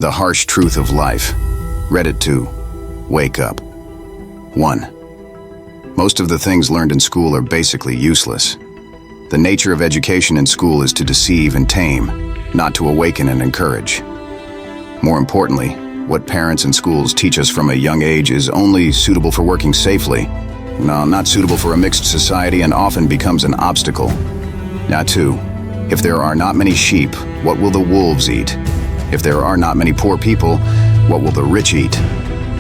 The harsh truth of life. Reddit 2. Wake up. 1. Most of the things learned in school are basically useless. The nature of education in school is to deceive and tame, not to awaken and encourage. More importantly, what parents and schools teach us from a young age is only suitable for working safely, not suitable for a mixed society, and often becomes an obstacle. Now 2. If there are not many sheep, what will the wolves eat? If there are not many poor people, what will the rich eat?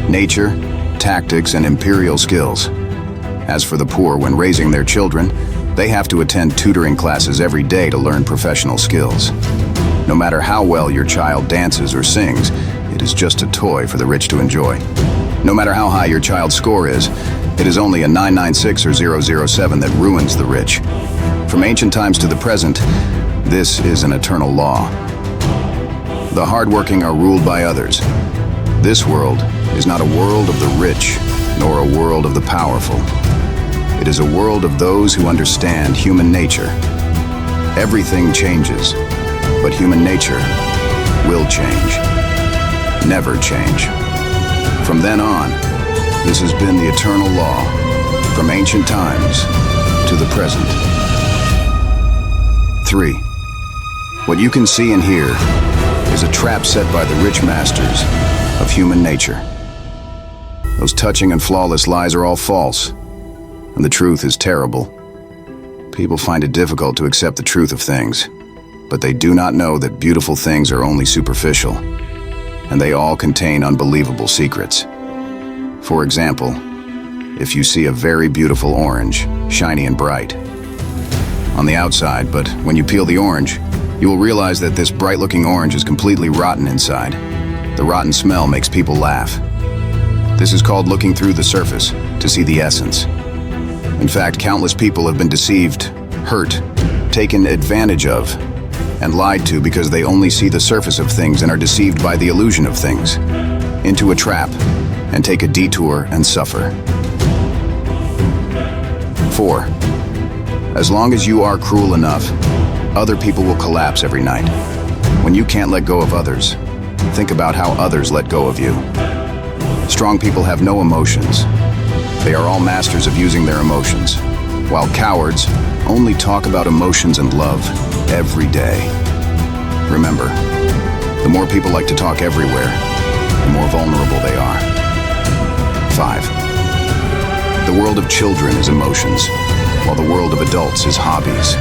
Nature, tactics, and imperial skills. As for the poor, when raising their children, they have to attend tutoring classes every day to learn professional skills. No matter how well your child dances or sings, it is just a toy for the rich to enjoy. No matter how high your child's score is, it is only a 996 or 007 that ruins the rich. From ancient times to the present, this is an eternal law. The hardworking are ruled by others. This world is not a world of the rich, nor a world of the powerful. It is a world of those who understand human nature. Everything changes, but human nature will change. Never change. From then on, this has been the eternal law, from ancient times to the present. 3. What you can see and hear is a trap set by the rich masters of human nature. Those touching and flawless lies are all false, and the truth is terrible. People find it difficult to accept the truth of things, but they do not know that beautiful things are only superficial, and they all contain unbelievable secrets. For example, if you see a very beautiful orange, shiny and bright on the outside, but when you peel the orange, you will realize that this bright-looking orange is completely rotten inside. The rotten smell makes people laugh. This is called looking through the surface to see the essence. In fact, countless people have been deceived, hurt, taken advantage of, and lied to because they only see the surface of things and are deceived by the illusion of things, into a trap, and take a detour and suffer. 4. As long as you are cruel enough, other people will collapse every night. When you can't let go of others, think about how others let go of you. Strong people have no emotions. They are all masters of using their emotions, while cowards only talk about emotions and love every day. Remember, the more people like to talk everywhere, the more vulnerable they are. 5. The world of children is emotions, while the world of adults is hobbies.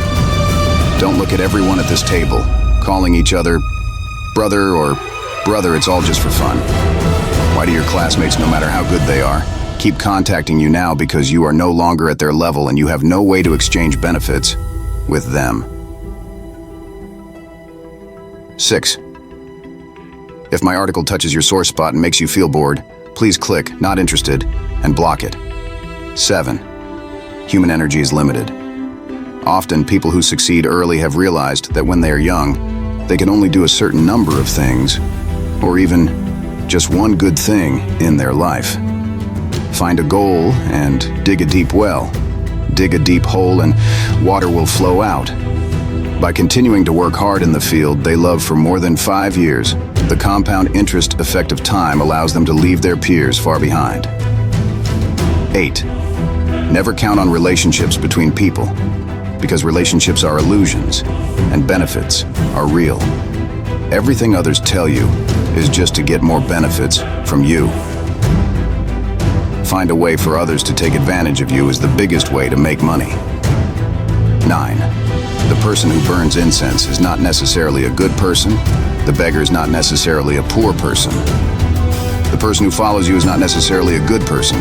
Don't look at everyone at this table, calling each other brother or brother. It's all just for fun. Why do your classmates, no matter how good they are, keep contacting you now? Because you are no longer at their level and you have no way to exchange benefits with them. 6. If my article touches your sore spot and makes you feel bored, please click not interested and block it. 7. Human energy is limited. Often, people who succeed early have realized that when they are young, they can only do a certain number of things, or even just one good thing in their life. Find a goal and dig a deep well. Dig a deep hole and water will flow out. By continuing to work hard in the field they love for more than 5 years, the compound interest effect of time allows them to leave their peers far behind. 8. Never count on relationships between people, because relationships are illusions and benefits are real. Everything others tell you is just to get more benefits from you. Find a way for others to take advantage of you is the biggest way to make money. 9. The person who burns incense is not necessarily a good person. The beggar is not necessarily a poor person. The person who follows you is not necessarily a good person.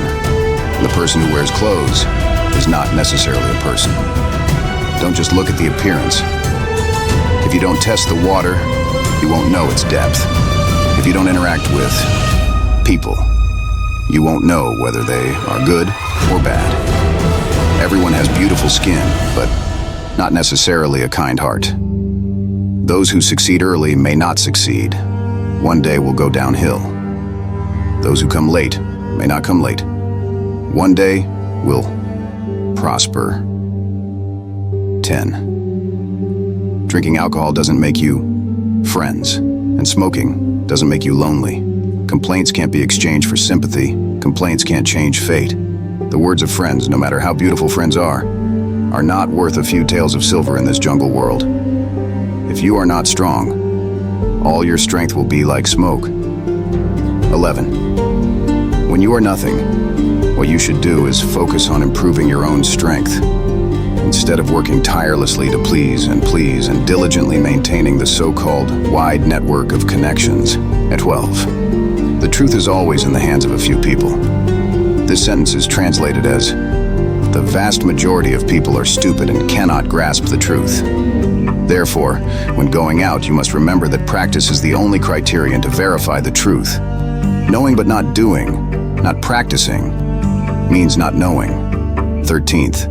The person who wears clothes is not necessarily a person. Don't just look at the appearance. If you don't test the water, you won't know its depth. If you don't interact with people, you won't know whether they are good or bad. Everyone has beautiful skin, but not necessarily a kind heart. Those who succeed early may not succeed. One day will go downhill. Those who come late may not come late. One day will prosper. 10. Drinking alcohol doesn't make you friends, and smoking doesn't make you lonely. Complaints can't be exchanged for sympathy. Complaints can't change fate. The words of friends, no matter how beautiful friends are not worth a few taels of silver in this jungle world. If you are not strong, all your strength will be like smoke. 11. When you are nothing, what you should do is focus on improving your own strength, instead of working tirelessly to please and diligently maintaining the so-called wide network of connections. At 12. The truth is always in the hands of a few people. This sentence is translated as, the vast majority of people are stupid and cannot grasp the truth. Therefore, when going out, you must remember that practice is the only criterion to verify the truth. Knowing but not doing, not practicing, means not knowing. 13th.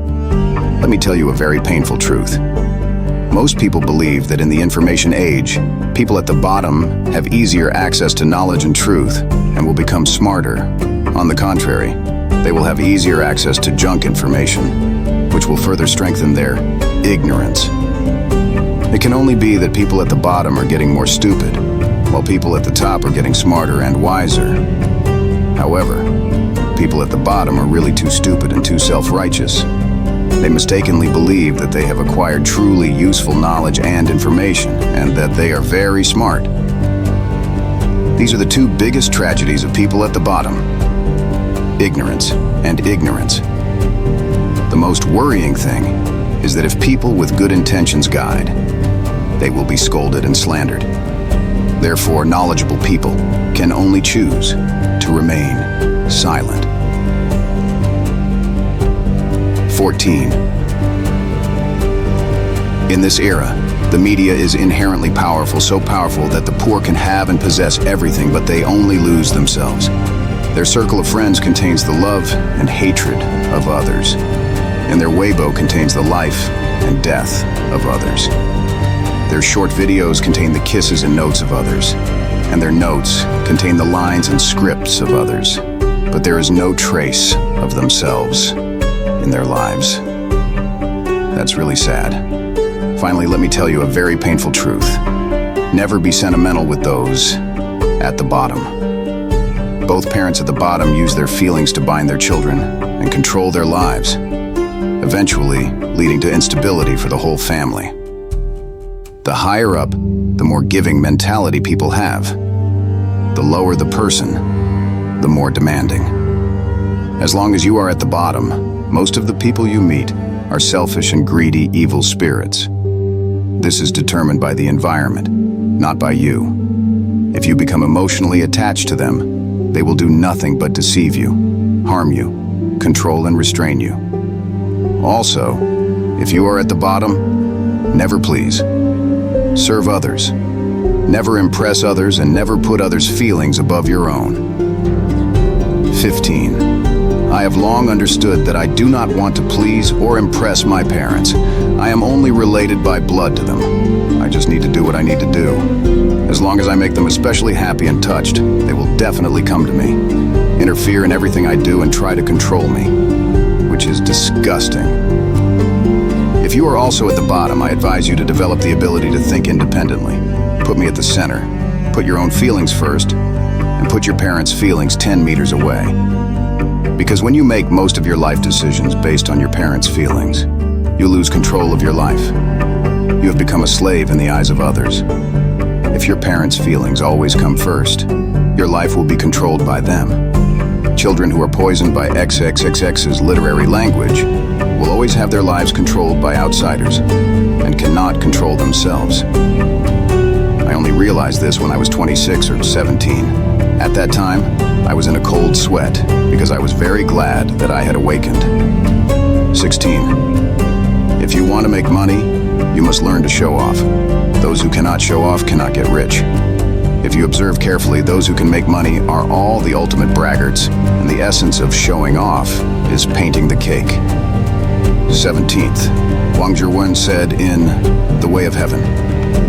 Let me tell you a very painful truth. Most people believe that in the information age, people at the bottom have easier access to knowledge and truth and will become smarter. On the contrary, they will have easier access to junk information, which will further strengthen their ignorance. It can only be that people at the bottom are getting more stupid, while people at the top are getting smarter and wiser. However, people at the bottom are really too stupid and too self-righteous. They mistakenly believe that they have acquired truly useful knowledge and information, and that they are very smart. These are the two biggest tragedies of people at the bottom: ignorance and ignorance. The most worrying thing is that if people with good intentions guide, they will be scolded and slandered. Therefore, knowledgeable people can only choose to remain silent. 14. In this era, the media is inherently powerful, so powerful that the poor can have and possess everything, but they only lose themselves. Their circle of friends contains the love and hatred of others, and their Weibo contains the life and death of others. Their short videos contain the kisses and notes of others, and their notes contain the lines and scripts of others, but there is no trace of themselves in their lives. That's really sad. Finally, let me tell you a very painful truth. Never be sentimental with those at the bottom. Both parents at the bottom use their feelings to bind their children and control their lives, eventually leading to instability for the whole family. The higher up, the more giving mentality people have. The lower the person, the more demanding. As long as you are at the bottom, most of the people you meet are selfish and greedy evil spirits. This is determined by the environment, not by you. If you become emotionally attached to them, they will do nothing but deceive you, harm you, control and restrain you. Also, if you are at the bottom, never please. Serve others. Never impress others and never put others' feelings above your own. 15. I have long understood that I do not want to please or impress my parents. I am only related by blood to them. I just need to do what I need to do. As long as I make them especially happy and touched, they will definitely come to me, interfere in everything I do and try to control me, which is disgusting. If you are also at the bottom, I advise you to develop the ability to think independently. Put me at the center. Put your own feelings first, and put your parents' feelings 10 meters away. Because when you make most of your life decisions based on your parents' feelings, you lose control of your life. You have become a slave in the eyes of others. If your parents' feelings always come first, your life will be controlled by them. Children who are poisoned by XXXX's literary language will always have their lives controlled by outsiders and cannot control themselves. I only realized this when I was 26 or 17. At that time, I was in a cold sweat because I was very glad that I had awakened. 16. If you want to make money, you must learn to show off. Those who cannot show off cannot get rich. If you observe carefully, those who can make money are all the ultimate braggarts, and the essence of showing off is painting the cake. 17th, Wang Zhiwen said in The Way of Heaven,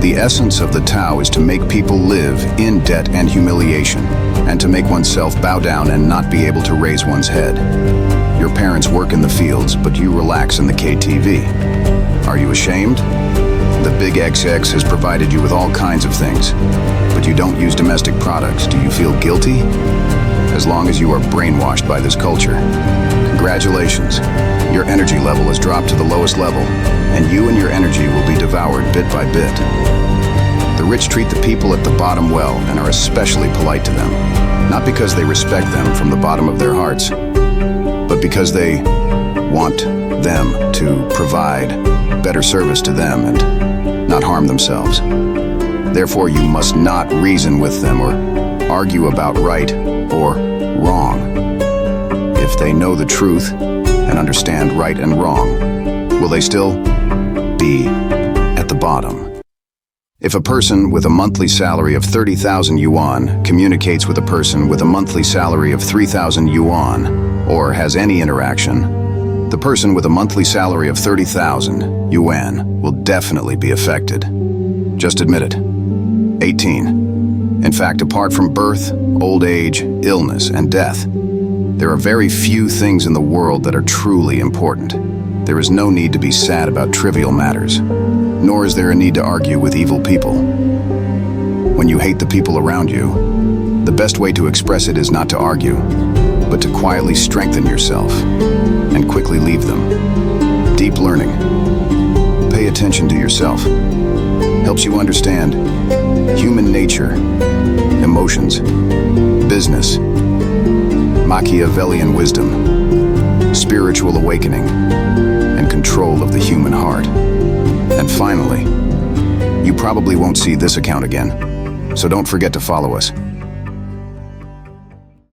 the essence of the Tao is to make people live in debt and humiliation, and to make oneself bow down and not be able to raise one's head. Your parents work in the fields, but you relax in the KTV. Are you ashamed? The big XX has provided you with all kinds of things, but you don't use domestic products. Do you feel guilty? As long as you are brainwashed by this culture. Congratulations, your energy level has dropped to the lowest level, and you and your energy will be devoured bit by bit. The rich treat the people at the bottom well and are especially polite to them, not because they respect them from the bottom of their hearts, but because they want them to provide better service to them and not harm themselves. Therefore, you must not reason with them or argue about right or wrong. If they know the truth and understand right and wrong, will they still be at the bottom? If a person with a monthly salary of 30,000 yuan communicates with a person with a monthly salary of 3,000 yuan, or has any interaction, the person with a monthly salary of 30,000 yuan will definitely be affected. Just admit it. 18. In fact, apart from birth, old age, illness, and death, there are very few things in the world that are truly important. There is no need to be sad about trivial matters, nor is there a need to argue with evil people. When you hate the people around you, the best way to express it is not to argue, but to quietly strengthen yourself and quickly leave them. Deep learning. Pay attention to yourself. Helps you understand human nature, emotions, business, Machiavellian wisdom, spiritual awakening, and control of the human heart. And finally, you probably won't see this account again, so don't forget to follow us.